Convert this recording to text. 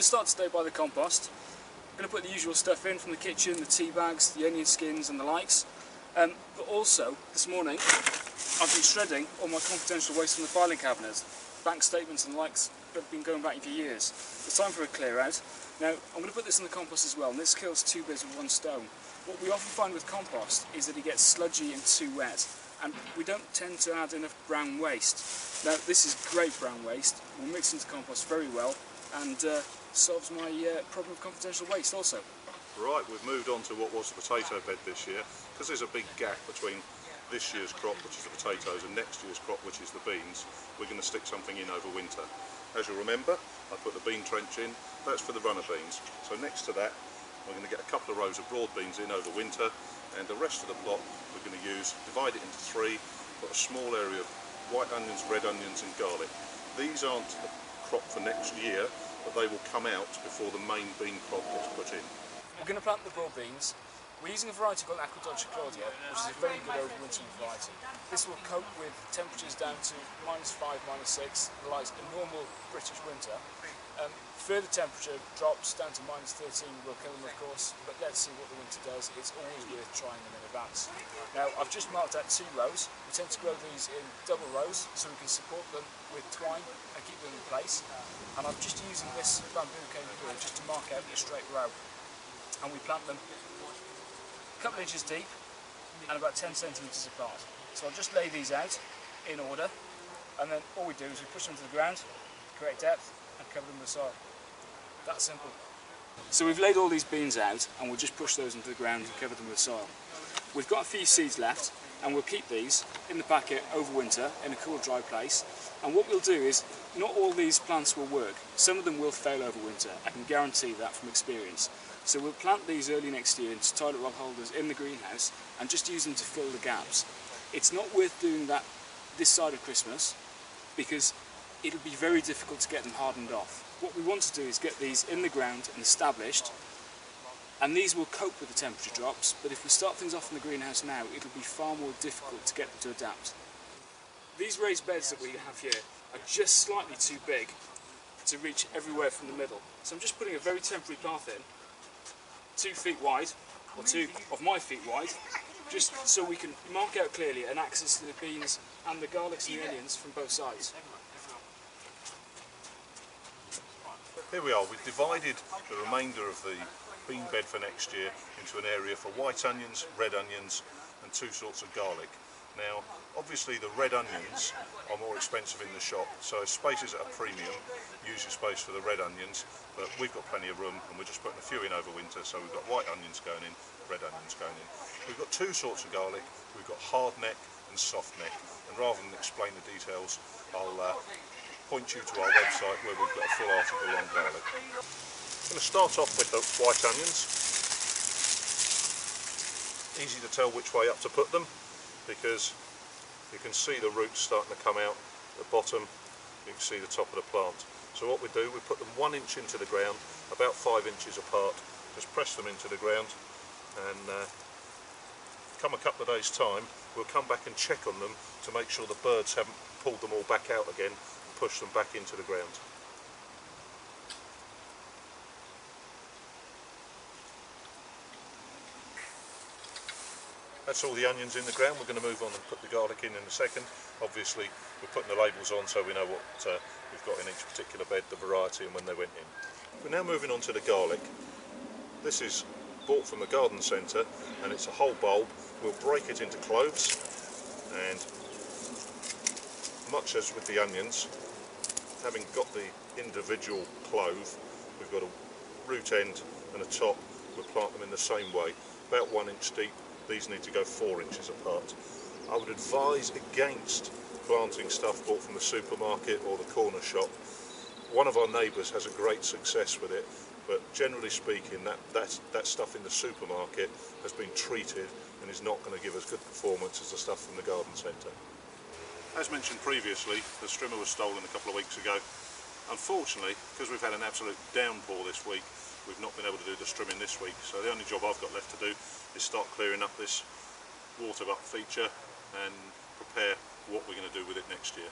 going to start today by the compost. I'm going to put the usual stuff in from the kitchen, the tea bags, the onion skins and the likes. But also, this morning, I've been shredding all my confidential waste from the filing cabinets. Bank statements and the likes have been going back for years. It's time for a clear out. Now, I'm going to put this in the compost as well, and this kills two birds with one stone. What we often find with compost is that it gets sludgy and too wet, and we don't tend to add enough brown waste. Now, this is great brown waste, will mix into compost very well, and solves my problem of confidential waste also. Right, we've moved on to what was the potato bed this year, because there's a big gap between this year's crop, which is the potatoes, and next year's crop, which is the beans. We're going to stick something in over winter. As you'll remember, I put the bean trench in, that's for the runner beans. So next to that, we're going to get a couple of rows of broad beans in over winter, and the rest of the plot we're going to use, divide it into three, put a small area of white onions, red onions and garlic. These aren't the crop for next year, but they will come out before the main bean crop gets put in. We're going to plant the broad beans. We're using a variety called Aquadodge Claudia, which is a very good overwintering variety. This will cope with temperatures down to -5, -6, like a normal British winter. Further temperature drops down to -13 will kill them, of course, but let's see what the winter does. It's always worth trying them in advance. Now, I've just marked out 2 rows. We tend to grow these in double rows so we can support them with twine and keep them in place. And I'm just using this bamboo cane here just to mark out a straight row. And we plant them a couple of inches deep and about 10 centimetres apart. So I'll just lay these out in order, and then all we do is we push them to the ground, create depth and cover them with soil. That simple. So we've laid all these beans out and we'll just push those into the ground and cover them with soil. We've got a few seeds left and we'll keep these in the packet over winter in a cool, dry place. And what we'll do is, not all these plants will work. Some of them will fail over winter. I can guarantee that from experience. So we'll plant these early next year into toilet roll holders in the greenhouse and just use them to fill the gaps. It's not worth doing that this side of Christmas because it'll be very difficult to get them hardened off. What we want to do is get these in the ground and established, and these will cope with the temperature drops, but if we start things off in the greenhouse now, it'll be far more difficult to get them to adapt. These raised beds that we have here are just slightly too big to reach everywhere from the middle. So I'm just putting a very temporary path in, 2 feet wide, or 2 of my feet wide, just so we can mark out clearly an access to the beans and the garlics and the onions from both sides. Here we are, we've divided the remainder of the bean bed for next year into an area for white onions, red onions and 2 sorts of garlic. Now, obviously the red onions are more expensive in the shop, so space is at a premium. Use your space for the red onions, but we've got plenty of room and we're just putting a few in over winter, so we've got white onions going in, red onions going in. We've got 2 sorts of garlic, we've got hard neck and soft neck, and rather than explain the details, I'll point you to our website where we've got a full article on garlic. I'm going to start off with the white onions. Easy to tell which way up to put them, because you can see the roots starting to come out at the bottom, you can see the top of the plant. So what we do, we put them 1 inch into the ground, about 5 inches apart, just press them into the ground, and come a couple of days time we'll come back and check on them to make sure the birds haven't pulled them all back out again and push them back into the ground. That's all the onions in the ground. We're going to move on and put the garlic in a second. Obviously we're putting the labels on so we know what we've got in each particular bed, the variety and when they went in. We're now moving on to the garlic. This is bought from the garden centre and it's a whole bulb. We'll break it into cloves, and much as with the onions, having got the individual clove, we've got a root end and a top. We'll plant them in the same way, about 1 inch deep. These need to go 4 inches apart. I would advise against planting stuff bought from the supermarket or the corner shop. One of our neighbours has a great success with it, but generally speaking that stuff in the supermarket has been treated and is not going to give us good performance as the stuff from the garden centre. As mentioned previously, the strimmer was stolen a couple of weeks ago. Unfortunately, because we've had an absolute downpour this week, we've not been able to do the strimming this week, so the only job I've got left to do is start clearing up this water butt feature and prepare what we're going to do with it next year.